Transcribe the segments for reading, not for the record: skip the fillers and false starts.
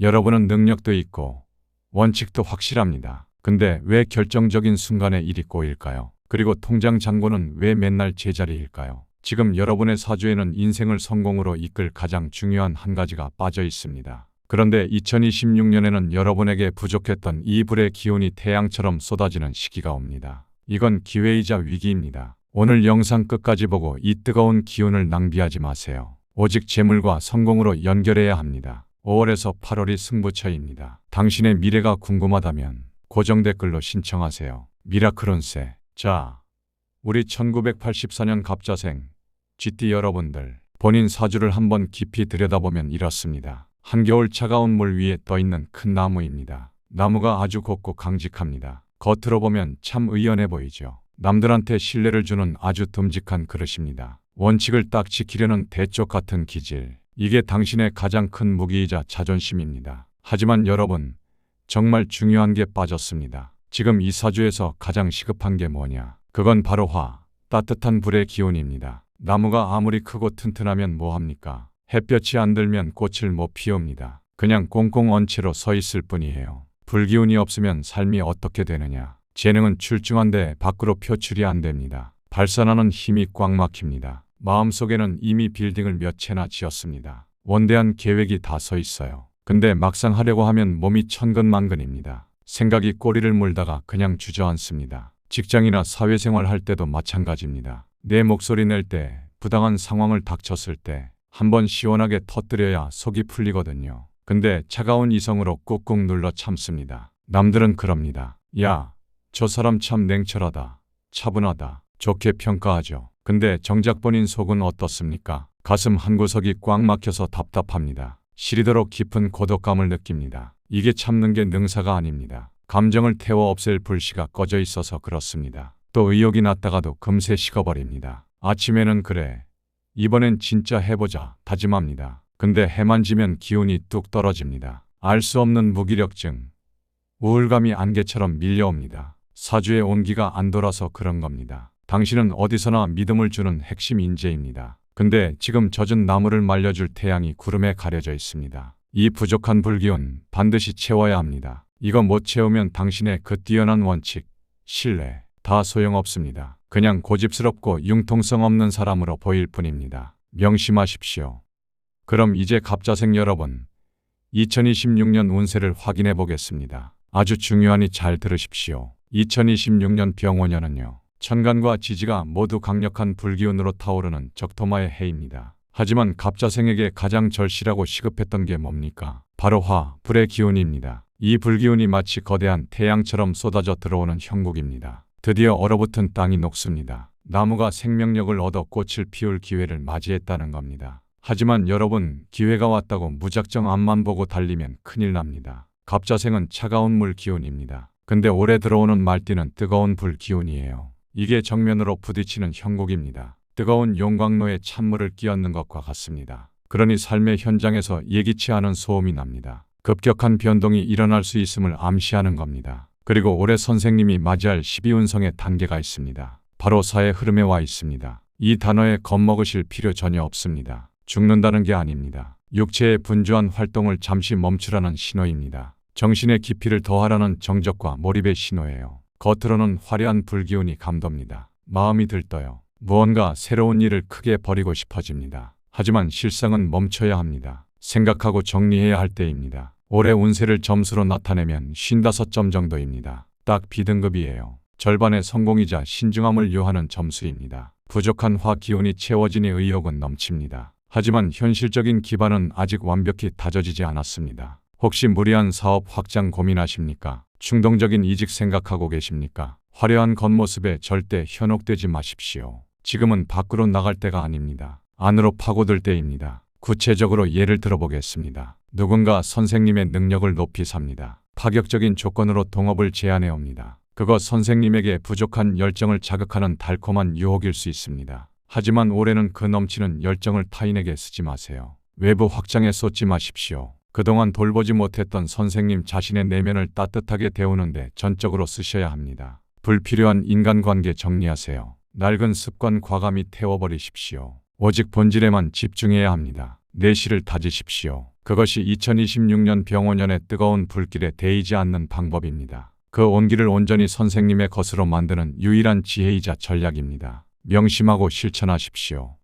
여러분은 능력도 있고 원칙도 확실합니다. 근데 왜 결정적인 순간에 일이 꼬일까요? 그리고 통장 잔고는 왜 맨날 제자리일까요? 지금 여러분의 사주에는 인생을 성공으로 이끌 가장 중요한 한 가지가 빠져 있습니다. 그런데 2026년에는 여러분에게 부족했던 이 불의 기운이 태양처럼 쏟아지는 시기가 옵니다. 이건 기회이자 위기입니다. 오늘 영상 끝까지 보고 이 뜨거운 기운을 낭비하지 마세요. 오직 재물과 성공으로 연결해야 합니다. 5월에서 8월이 승부처입니다. 당신의 미래가 궁금하다면 고정 댓글로 신청하세요. 미라클 운세. 자, 우리 1984년 갑자생 GT 여러분들, 본인 사주를 한번 깊이 들여다보면 이렇습니다. 한겨울 차가운 물 위에 떠있는 큰 나무입니다. 나무가 아주 곱고 강직합니다. 겉으로 보면 참 의연해 보이죠. 남들한테 신뢰를 주는 아주 듬직한 그릇입니다. 원칙을 딱 지키려는 대쪽 같은 기질. 이게 당신의 가장 큰 무기이자 자존심입니다. 하지만 여러분, 정말 중요한 게 빠졌습니다. 지금 이 사주에서 가장 시급한 게 뭐냐? 그건 바로 따뜻한 불의 기운입니다. 나무가 아무리 크고 튼튼하면 뭐합니까? 햇볕이 안 들면 꽃을 못 피웁니다. 그냥 꽁꽁 언 채로 서 있을 뿐이에요. 불기운이 없으면 삶이 어떻게 되느냐? 재능은 출중한데 밖으로 표출이 안 됩니다. 발산하는 힘이 꽉 막힙니다. 마음속에는 이미 빌딩을 몇 채나 지었습니다. 원대한 계획이 다 서 있어요. 근데 막상 하려고 하면 몸이 천근만근입니다. 생각이 꼬리를 물다가 그냥 주저앉습니다. 직장이나 사회생활 할 때도 마찬가지입니다. 내 목소리 낼 때, 부당한 상황을 닥쳤을 때 한번 시원하게 터뜨려야 속이 풀리거든요. 근데 차가운 이성으로 꾹꾹 눌러 참습니다. 남들은 그럽니다. 야, 저 사람 참 냉철하다, 차분하다, 좋게 평가하죠. 근데 정작 본인 속은 어떻습니까? 가슴 한구석이 꽉 막혀서 답답합니다. 시리도록 깊은 고독감을 느낍니다. 이게 참는 게 능사가 아닙니다. 감정을 태워 없앨 불씨가 꺼져 있어서 그렇습니다. 또 의욕이 났다가도 금세 식어버립니다. 아침에는 그래, 이번엔 진짜 해보자 다짐합니다. 근데 해만 지면 기운이 뚝 떨어집니다. 알 수 없는 무기력증, 우울감이 안개처럼 밀려옵니다. 사주의 온기가 안 돌아서 그런 겁니다. 당신은 어디서나 믿음을 주는 핵심 인재입니다. 근데 지금 젖은 나무를 말려줄 태양이 구름에 가려져 있습니다. 이 부족한 불기운 반드시 채워야 합니다. 이거 못 채우면 당신의 그 뛰어난 원칙, 신뢰 다 소용없습니다. 그냥 고집스럽고 융통성 없는 사람으로 보일 뿐입니다. 명심하십시오. 그럼 이제 갑자생 여러분, 2026년 운세를 확인해 보겠습니다. 아주 중요하니 잘 들으십시오. 2026년 병원년은요, 천간과 지지가 모두 강력한 불기운으로 타오르는 적토마의 해입니다. 하지만 갑자생에게 가장 절실하고 시급했던 게 뭡니까? 바로 불의 기운입니다. 이 불기운이 마치 거대한 태양처럼 쏟아져 들어오는 형국입니다. 드디어 얼어붙은 땅이 녹습니다. 나무가 생명력을 얻어 꽃을 피울 기회를 맞이했다는 겁니다. 하지만 여러분, 기회가 왔다고 무작정 앞만 보고 달리면 큰일 납니다. 갑자생은 차가운 물 기운입니다. 근데 올해 들어오는 말띠는 뜨거운 불 기운이에요. 이게 정면으로 부딪히는 형국입니다. 뜨거운 용광로에 찬물을 끼얹는 것과 같습니다. 그러니 삶의 현장에서 예기치 않은 소음이 납니다. 급격한 변동이 일어날 수 있음을 암시하는 겁니다. 그리고 올해 선생님이 맞이할 12운성의 단계가 있습니다. 바로 사의 흐름에 와 있습니다. 이 단어에 겁먹으실 필요 전혀 없습니다. 죽는다는 게 아닙니다. 육체의 분주한 활동을 잠시 멈추라는 신호입니다. 정신의 깊이를 더하라는 정적과 몰입의 신호예요. 겉으로는 화려한 불기운이 감돕니다. 마음이 들떠요. 무언가 새로운 일을 크게 벌이고 싶어집니다. 하지만 실상은 멈춰야 합니다. 생각하고 정리해야 할 때입니다. 올해 운세를 점수로 나타내면 55점 정도입니다. 딱 B등급이에요. 절반의 성공이자 신중함을 요하는 점수입니다. 부족한 화 기운이 채워지니 의욕은 넘칩니다. 하지만 현실적인 기반은 아직 완벽히 다져지지 않았습니다. 혹시 무리한 사업 확장 고민하십니까? 충동적인 이직 생각하고 계십니까? 화려한 겉모습에 절대 현혹되지 마십시오. 지금은 밖으로 나갈 때가 아닙니다. 안으로 파고들 때입니다. 구체적으로 예를 들어보겠습니다. 누군가 선생님의 능력을 높이 삽니다. 파격적인 조건으로 동업을 제안해 옵니다. 그거 선생님에게 부족한 열정을 자극하는 달콤한 유혹일 수 있습니다. 하지만 올해는 그 넘치는 열정을 타인에게 쓰지 마세요. 외부 확장에 쏟지 마십시오. 그동안 돌보지 못했던 선생님 자신의 내면을 따뜻하게 데우는데 전적으로 쓰셔야 합니다. 불필요한 인간관계 정리하세요. 낡은 습관 과감히 태워버리십시오. 오직 본질에만 집중해야 합니다. 내실을 다지십시오. 그것이 2026년 병원년의 뜨거운 불길에 데이지 않는 방법입니다. 그 온기를 온전히 선생님의 것으로 만드는 유일한 지혜이자 전략입니다. 명심하고 실천하십시오.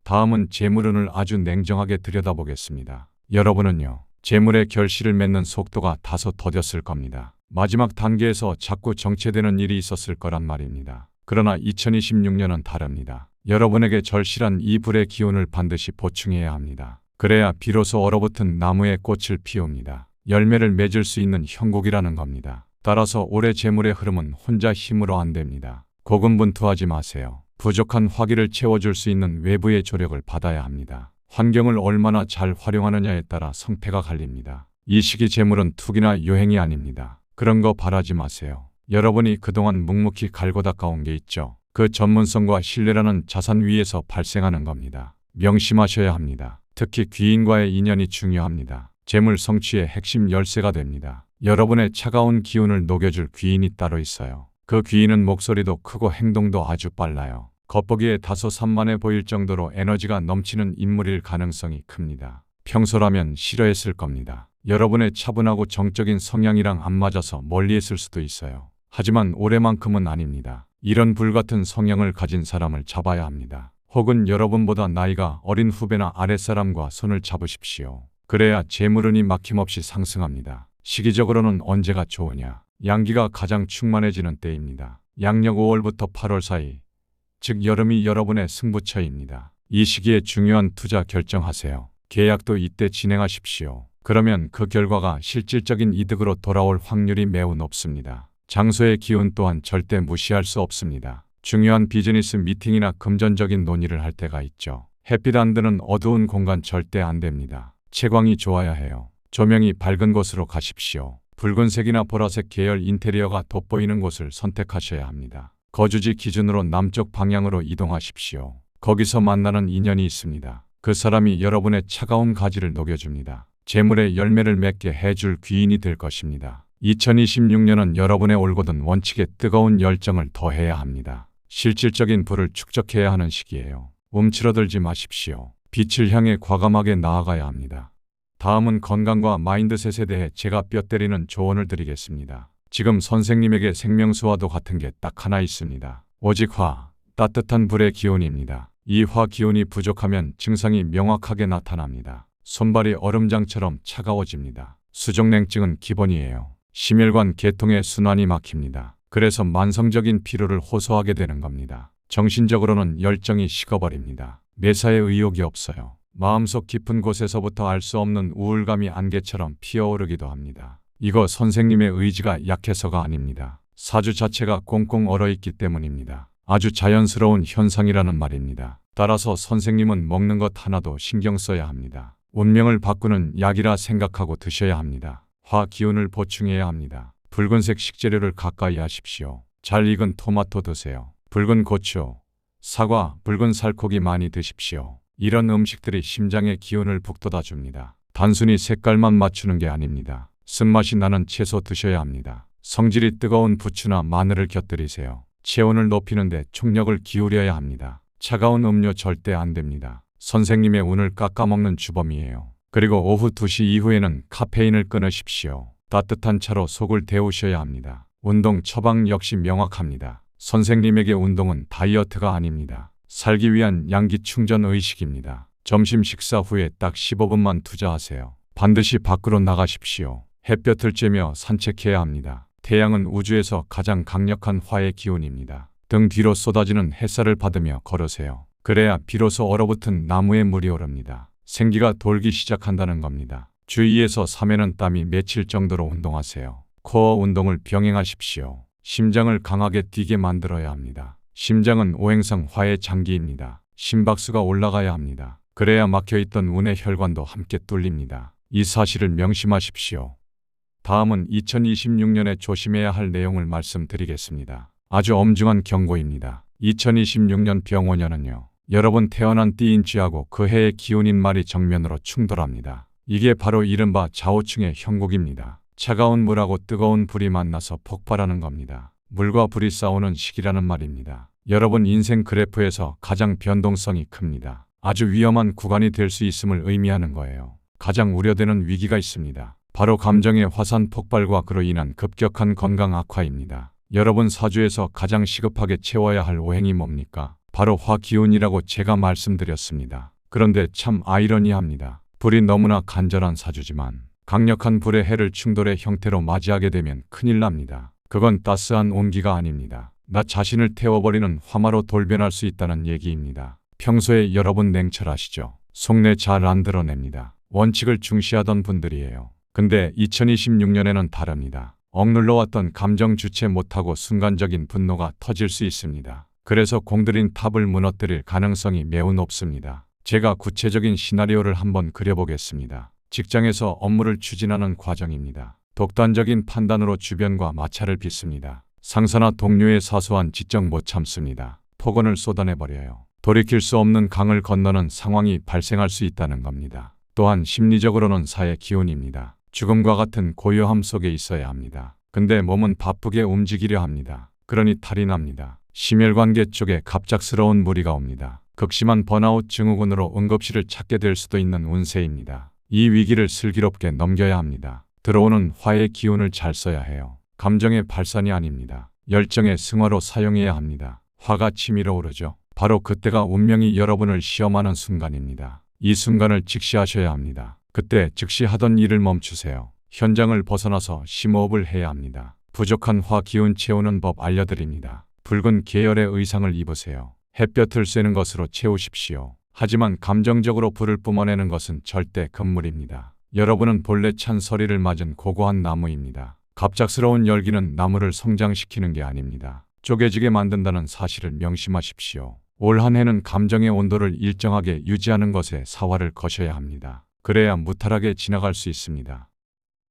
다음은 재물운을 아주 냉정하게 들여다보겠습니다. 여러분은요, 재물의 결실을 맺는 속도가 다소 더뎠을 겁니다. 마지막 단계에서 자꾸 정체되는 일이 있었을 거란 말입니다. 그러나 2026년은 다릅니다. 여러분에게 절실한 이 불의 기운을 반드시 보충해야 합니다. 그래야 비로소 얼어붙은 나무에 꽃을 피웁니다. 열매를 맺을 수 있는 형국이라는 겁니다. 따라서 올해 재물의 흐름은 혼자 힘으로 안 됩니다. 고군분투하지 마세요. 부족한 화기를 채워줄 수 있는 외부의 조력을 받아야 합니다. 환경을 얼마나 잘 활용하느냐에 따라 성패가 갈립니다. 이 시기 재물은 투기나 요행이 아닙니다. 그런 거 바라지 마세요. 여러분이 그동안 묵묵히 갈고 닦아온 게 있죠. 그 전문성과 신뢰라는 자산 위에서 발생하는 겁니다. 명심하셔야 합니다. 특히 귀인과의 인연이 중요합니다. 재물 성취의 핵심 열쇠가 됩니다. 여러분의 차가운 기운을 녹여줄 귀인이 따로 있어요. 그 귀인은 목소리도 크고 행동도 아주 빨라요. 겉보기에 다소 산만해 보일 정도로 에너지가 넘치는 인물일 가능성이 큽니다. 평소라면 싫어했을 겁니다. 여러분의 차분하고 정적인 성향이랑 안 맞아서 멀리했을 수도 있어요. 하지만 올해만큼은 아닙니다. 이런 불같은 성향을 가진 사람을 잡아야 합니다. 혹은 여러분보다 나이가 어린 후배나 아랫사람과 손을 잡으십시오. 그래야 재물운이 막힘없이 상승합니다. 시기적으로는 언제가 좋으냐? 양기가 가장 충만해지는 때입니다. 양력 5월부터 8월 사이, 즉 여름이 여러분의 승부처입니다. 이 시기에 중요한 투자 결정하세요. 계약도 이때 진행하십시오. 그러면 그 결과가 실질적인 이득으로 돌아올 확률이 매우 높습니다. 장소의 기운 또한 절대 무시할 수 없습니다. 중요한 비즈니스 미팅이나 금전적인 논의를 할 때가 있죠. 햇빛 안 드는 어두운 공간 절대 안 됩니다. 채광이 좋아야 해요. 조명이 밝은 곳으로 가십시오. 붉은색이나 보라색 계열 인테리어가 돋보이는 곳을 선택하셔야 합니다. 거주지 기준으로 남쪽 방향으로 이동하십시오. 거기서 만나는 인연이 있습니다. 그 사람이 여러분의 차가운 가지를 녹여줍니다. 재물의 열매를 맺게 해줄 귀인이 될 것입니다. 2026년은 여러분의 올곧은 원칙에 뜨거운 열정을 더해야 합니다. 실질적인 불을 축적해야 하는 시기예요. 움츠러들지 마십시오. 빛을 향해 과감하게 나아가야 합니다. 다음은 건강과 마인드셋에 대해 제가 뼈 때리는 조언을 드리겠습니다. 지금 선생님에게 생명수와도 같은 게 딱 하나 있습니다. 오직 따뜻한 불의 기운입니다. 이 화 기운이 부족하면 증상이 명확하게 나타납니다. 손발이 얼음장처럼 차가워집니다. 수족냉증은 기본이에요. 심혈관 계통의 순환이 막힙니다. 그래서 만성적인 피로를 호소하게 되는 겁니다. 정신적으로는 열정이 식어버립니다. 매사에 의욕이 없어요. 마음속 깊은 곳에서부터 알 수 없는 우울감이 안개처럼 피어오르기도 합니다. 이거 선생님의 의지가 약해서가 아닙니다. 사주 자체가 꽁꽁 얼어있기 때문입니다. 아주 자연스러운 현상이라는 말입니다. 따라서 선생님은 먹는 것 하나도 신경 써야 합니다. 운명을 바꾸는 약이라 생각하고 드셔야 합니다. 화 기운을 보충해야 합니다. 붉은색 식재료를 가까이 하십시오. 잘 익은 토마토 드세요. 붉은 고추, 사과, 붉은 살코기 많이 드십시오. 이런 음식들이 심장의 기운을 북돋아 줍니다. 단순히 색깔만 맞추는 게 아닙니다. 쓴맛이 나는 채소 드셔야 합니다. 성질이 뜨거운 부추나 마늘을 곁들이세요. 체온을 높이는데 총력을 기울여야 합니다. 차가운 음료 절대 안 됩니다. 선생님의 운을 깎아먹는 주범이에요. 그리고 오후 2시 이후에는 카페인을 끊으십시오. 따뜻한 차로 속을 데우셔야 합니다. 운동 처방 역시 명확합니다. 선생님에게 운동은 다이어트가 아닙니다. 살기 위한 양기 충전 의식입니다. 점심 식사 후에 딱 15분만 투자하세요. 반드시 밖으로 나가십시오. 햇볕을 쬐며 산책해야 합니다. 태양은 우주에서 가장 강력한 화의 기운입니다. 등 뒤로 쏟아지는 햇살을 받으며 걸으세요. 그래야 비로소 얼어붙은 나무에 물이 오릅니다. 생기가 돌기 시작한다는 겁니다. 주 2에서 3회는 땀이 맺힐 정도로 운동하세요. 코어 운동을 병행하십시오. 심장을 강하게 뛰게 만들어야 합니다. 심장은 오행성 화의 장기입니다. 심박수가 올라가야 합니다. 그래야 막혀있던 운의 혈관도 함께 뚫립니다. 이 사실을 명심하십시오. 다음은 2026년에 조심해야 할 내용을 말씀드리겠습니다. 아주 엄중한 경고입니다. 2026년 병원년은요, 여러분 태어난 띠인 쥐하고 그 해의 기운인 말이 정면으로 충돌합니다. 이게 바로 이른바 좌우충의 형국입니다. 차가운 물하고 뜨거운 불이 만나서 폭발하는 겁니다. 물과 불이 싸우는 시기라는 말입니다. 여러분 인생 그래프에서 가장 변동성이 큽니다. 아주 위험한 구간이 될 수 있음을 의미하는 거예요. 가장 우려되는 위기가 있습니다. 바로 감정의 화산 폭발과 그로 인한 급격한 건강 악화입니다. 여러분 사주에서 가장 시급하게 채워야 할 오행이 뭡니까? 바로 화기운이라고 제가 말씀드렸습니다. 그런데 참 아이러니합니다. 불이 너무나 간절한 사주지만 강력한 불의 해를 충돌의 형태로 맞이하게 되면 큰일 납니다. 그건 따스한 온기가 아닙니다. 나 자신을 태워버리는 화마로 돌변할 수 있다는 얘기입니다. 평소에 여러분 냉철하시죠? 속내 잘 안 드러냅니다. 원칙을 중시하던 분들이에요. 근데 2026년에는 다릅니다. 억눌러왔던 감정 주체 못하고 순간적인 분노가 터질 수 있습니다. 그래서 공들인 탑을 무너뜨릴 가능성이 매우 높습니다. 제가 구체적인 시나리오를 한번 그려보겠습니다. 직장에서 업무를 추진하는 과정입니다. 독단적인 판단으로 주변과 마찰을 빚습니다. 상사나 동료의 사소한 지적 못 참습니다. 폭언을 쏟아내버려요. 돌이킬 수 없는 강을 건너는 상황이 발생할 수 있다는 겁니다. 또한 심리적으로는 사의 기운입니다. 죽음과 같은 고요함 속에 있어야 합니다. 근데 몸은 바쁘게 움직이려 합니다. 그러니 탈이 납니다. 심혈관계 쪽에 갑작스러운 무리가 옵니다. 극심한 번아웃 증후군으로 응급실을 찾게 될 수도 있는 운세입니다. 이 위기를 슬기롭게 넘겨야 합니다. 들어오는 화의 기운을 잘 써야 해요. 감정의 발산이 아닙니다. 열정의 승화로 사용해야 합니다. 화가 치밀어 오르죠. 바로 그때가 운명이 여러분을 시험하는 순간입니다. 이 순간을 직시하셔야 합니다. 그때 즉시 하던 일을 멈추세요. 현장을 벗어나서 심호흡을 해야 합니다. 부족한 화 기운 채우는 법 알려드립니다. 붉은 계열의 의상을 입으세요. 햇볕을 쐬는 것으로 채우십시오. 하지만 감정적으로 불을 뿜어내는 것은 절대 금물입니다. 여러분은 본래 찬 서리를 맞은 고고한 나무입니다. 갑작스러운 열기는 나무를 성장시키는 게 아닙니다. 쪼개지게 만든다는 사실을 명심하십시오. 올 한 해는 감정의 온도를 일정하게 유지하는 것에 사활을 거셔야 합니다. 그래야 무탈하게 지나갈 수 있습니다.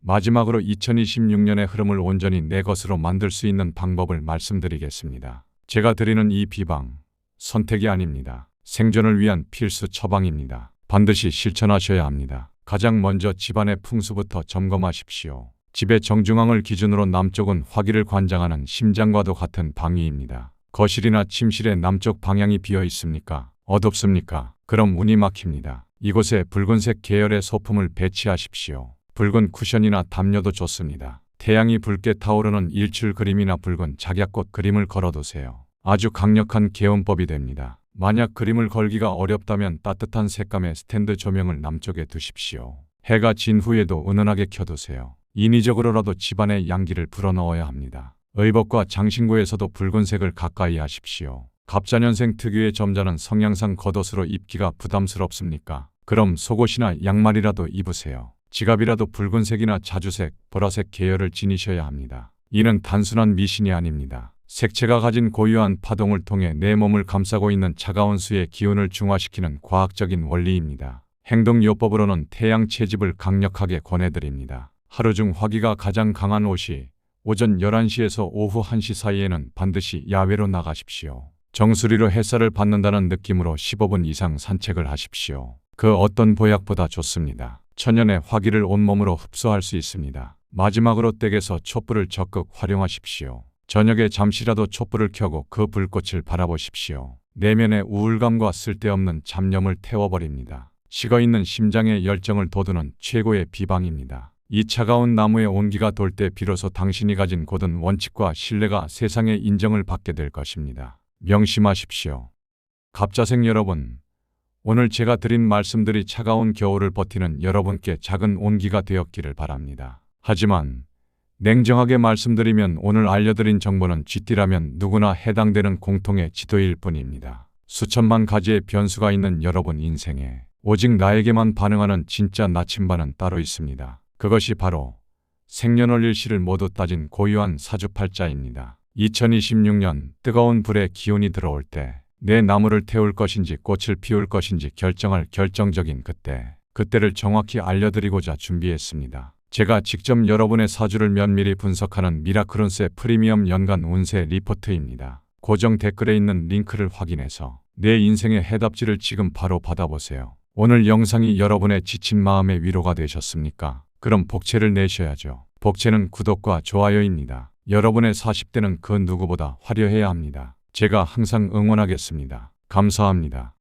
마지막으로 2026년의 흐름을 온전히 내 것으로 만들 수 있는 방법을 말씀드리겠습니다. 제가 드리는 이 비방, 선택이 아닙니다. 생존을 위한 필수 처방입니다. 반드시 실천하셔야 합니다. 가장 먼저 집안의 풍수부터 점검하십시오. 집의 정중앙을 기준으로 남쪽은 화기를 관장하는 심장과도 같은 방위입니다. 거실이나 침실의 남쪽 방향이 비어 있습니까? 어둡습니까? 그럼 운이 막힙니다. 이곳에 붉은색 계열의 소품을 배치하십시오. 붉은 쿠션이나 담요도 좋습니다. 태양이 붉게 타오르는 일출 그림이나 붉은 작약꽃 그림을 걸어두세요. 아주 강력한 개운법이 됩니다. 만약 그림을 걸기가 어렵다면 따뜻한 색감의 스탠드 조명을 남쪽에 두십시오. 해가 진 후에도 은은하게 켜두세요. 인위적으로라도 집안에 양기를 불어넣어야 합니다. 의복과 장신구에서도 붉은색을 가까이 하십시오. 갑자년생 특유의 점잖은 성향상 겉옷으로 입기가 부담스럽습니까? 그럼 속옷이나 양말이라도 입으세요. 지갑이라도 붉은색이나 자주색, 보라색 계열을 지니셔야 합니다. 이는 단순한 미신이 아닙니다. 색채가 가진 고유한 파동을 통해 내 몸을 감싸고 있는 차가운 수의 기운을 중화시키는 과학적인 원리입니다. 행동요법으로는 태양 채집을 강력하게 권해드립니다. 하루 중 화기가 가장 강한 옷이 오전 11시에서 오후 1시 사이에는 반드시 야외로 나가십시오. 정수리로 햇살을 받는다는 느낌으로 15분 이상 산책을 하십시오. 그 어떤 보약보다 좋습니다. 천연의 화기를 온몸으로 흡수할 수 있습니다. 마지막으로 댁에서 촛불을 적극 활용하십시오. 저녁에 잠시라도 촛불을 켜고 그 불꽃을 바라보십시오. 내면의 우울감과 쓸데없는 잡념을 태워버립니다. 식어있는 심장의 열정을 돋우는 최고의 비방입니다. 이 차가운 나무의 온기가 돌 때 비로소 당신이 가진 고든 원칙과 신뢰가 세상의 인정을 받게 될 것입니다. 명심하십시오. 갑자생 여러분, 오늘 제가 드린 말씀들이 차가운 겨울을 버티는 여러분께 작은 온기가 되었기를 바랍니다. 하지만 냉정하게 말씀드리면 오늘 알려드린 정보는 쥐띠라면 누구나 해당되는 공통의 지도일 뿐입니다. 수천만 가지의 변수가 있는 여러분 인생에 오직 나에게만 반응하는 진짜 나침반은 따로 있습니다. 그것이 바로 생년월일시를 모두 따진 고유한 사주팔자입니다. 2026년 뜨거운 불의 기운이 들어올 때 내 나무를 태울 것인지 꽃을 피울 것인지 결정할 결정적인 그때를 정확히 알려드리고자 준비했습니다. 제가 직접 여러분의 사주를 면밀히 분석하는 미라클운세 프리미엄 연간 운세 리포트입니다. 고정 댓글에 있는 링크를 확인해서 내 인생의 해답지를 지금 바로 받아보세요. 오늘 영상이 여러분의 지친 마음의 위로가 되셨습니까? 그럼 복채를 내셔야죠. 복채는 구독과 좋아요입니다. 여러분의 40대는 그 누구보다 화려해야 합니다. 제가 항상 응원하겠습니다. 감사합니다.